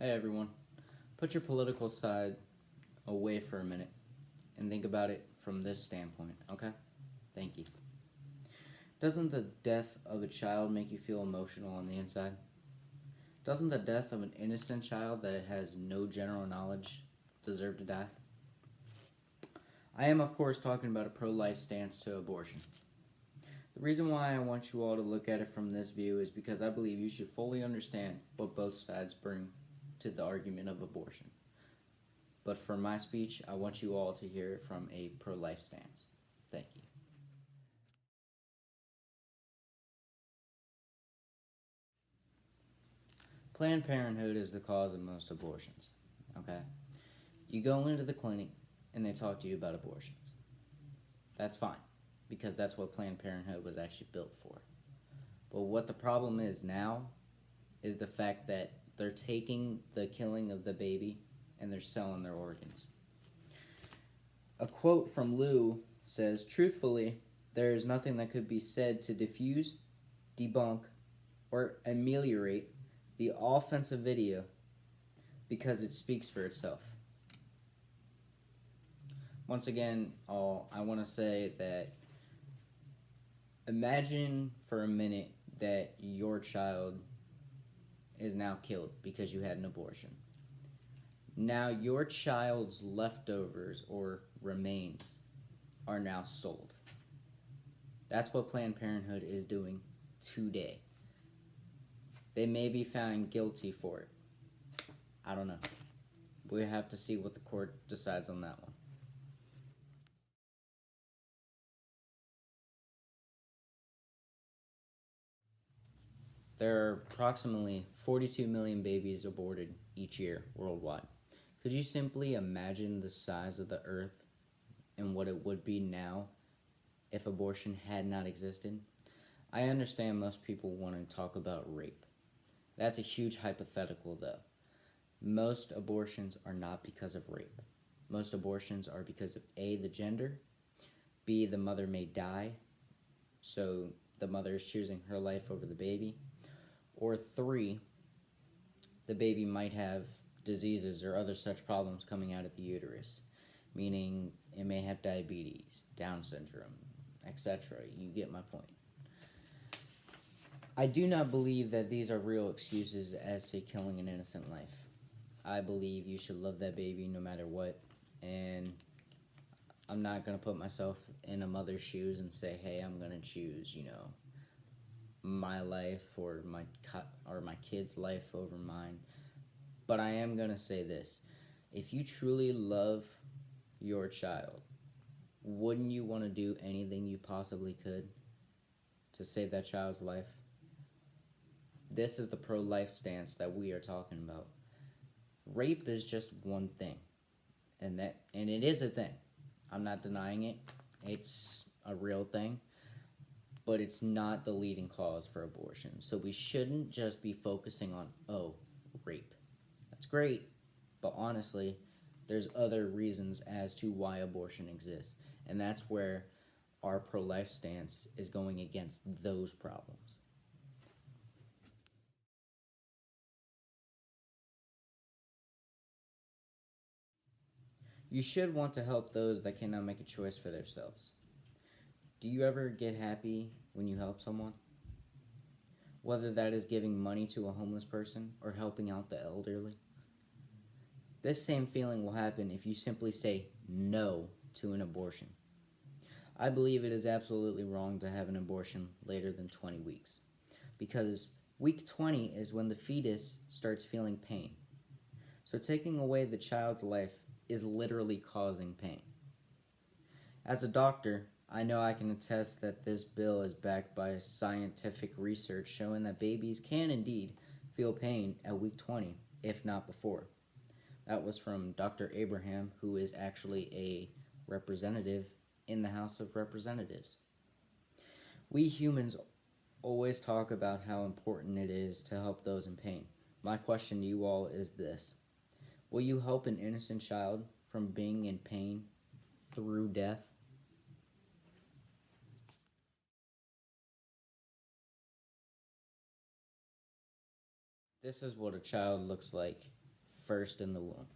Hey everyone, put your political side away for a minute and think about it from this standpoint, okay? Thank you. Doesn't the death of a child make you feel emotional on the inside? Doesn't the death of an innocent child that has no general knowledge deserve to die? I am, of course, talking about a pro life stance to abortion. The reason why I want you all to look at it from this view is because I believe you should fully understand what both sides bring to the argument of abortion. But for my speech, I want you all to hear it from a pro-life stance. Thank you. Planned Parenthood is the cause of most abortions, okay? You go into the clinic and they talk to you about abortions. That's fine, because that's what Planned Parenthood was actually built for. But what the problem is now is the fact that they're taking the killing of the baby and they're selling their organs. A quote from Lou says, "Truthfully, there is nothing that could be said to diffuse, debunk, or ameliorate the offensive video because it speaks for itself." Once again, I want to say that imagine for a minute that your child is now killed because you had an abortion. Now your child's leftovers or remains are now sold. That's what Planned Parenthood is doing today. They may be found guilty for it. I don't know. We have to see what the court decides on that one. There are approximately 42 million babies aborted each year worldwide. Could you simply imagine the size of the earth and what it would be now if abortion had not existed? I understand most people want to talk about rape. That's a huge hypothetical, though. Most abortions are not because of rape. Most abortions are because of A, the gender, B, the mother may die, so the mother is choosing her life over the baby, or 3, the baby might have diseases or other such problems coming out of the uterus, meaning it may have diabetes, Down syndrome, etc. You get my point. I do not believe that these are real excuses as to killing an innocent life. I believe you should love that baby no matter what, and I'm not going to put myself in a mother's shoes and say, hey, I'm going to choose, my life or my kid's life over mine. But I am going to say this. If you truly love your child, wouldn't you want to do anything you possibly could to save that child's life? This is the pro-life stance that we are talking about. Rape is just one thing, and it is a thing. I'm not denying it. It's a real thing, but it's not the leading cause for abortion. So we shouldn't just be focusing on, rape. That's great, but honestly, there's other reasons as to why abortion exists, and that's where our pro-life stance is going against those problems. You should want to help those that cannot make a choice for themselves. Do you ever get happy when you help someone? Whether that is giving money to a homeless person or helping out the elderly. This same feeling will happen if you simply say no to an abortion. I believe it is absolutely wrong to have an abortion later than 20 weeks, because week 20 is when the fetus starts feeling pain. So taking away the child's life is literally causing pain. As a doctor, I know I can attest that this bill is backed by scientific research showing that babies can indeed feel pain at week 20, if not before. That was from Dr. Abraham, who is actually a representative in the House of Representatives. We humans always talk about how important it is to help those in pain. My question to you all is this. Will you help an innocent child from being in pain through death? This is what a child looks like first in the womb.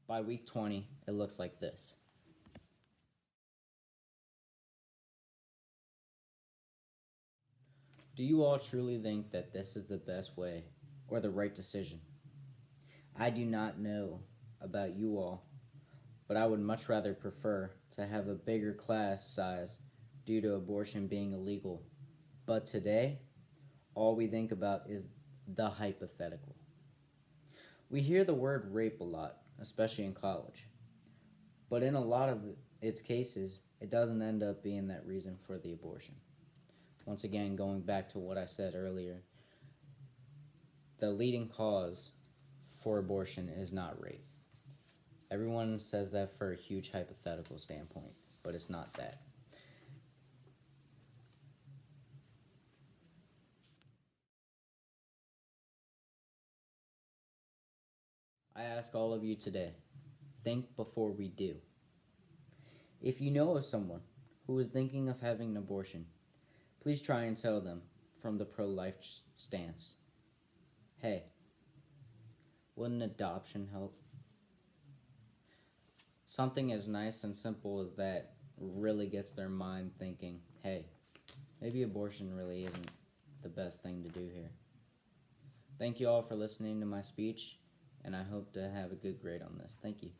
By week 20, it looks like this. Do you all truly think that this is the best way or the right decision? I do not know about you all, but I would much rather prefer to have a bigger class size due to abortion being illegal. But today, all we think about is the hypothetical. We hear the word rape a lot, especially in college. But in a lot of its cases, it doesn't end up being that reason for the abortion. Once again, going back to what I said earlier, the leading cause for abortion is not rape. Everyone says that for a huge hypothetical standpoint, but it's not that. I ask all of you today, think before we do. If you know of someone who is thinking of having an abortion, please try and tell them from the pro-life stance, hey, wouldn't adoption help? Something as nice and simple as that really gets their mind thinking, hey, maybe abortion really isn't the best thing to do here. Thank you all for listening to my speech, and I hope to have a good grade on this. Thank you.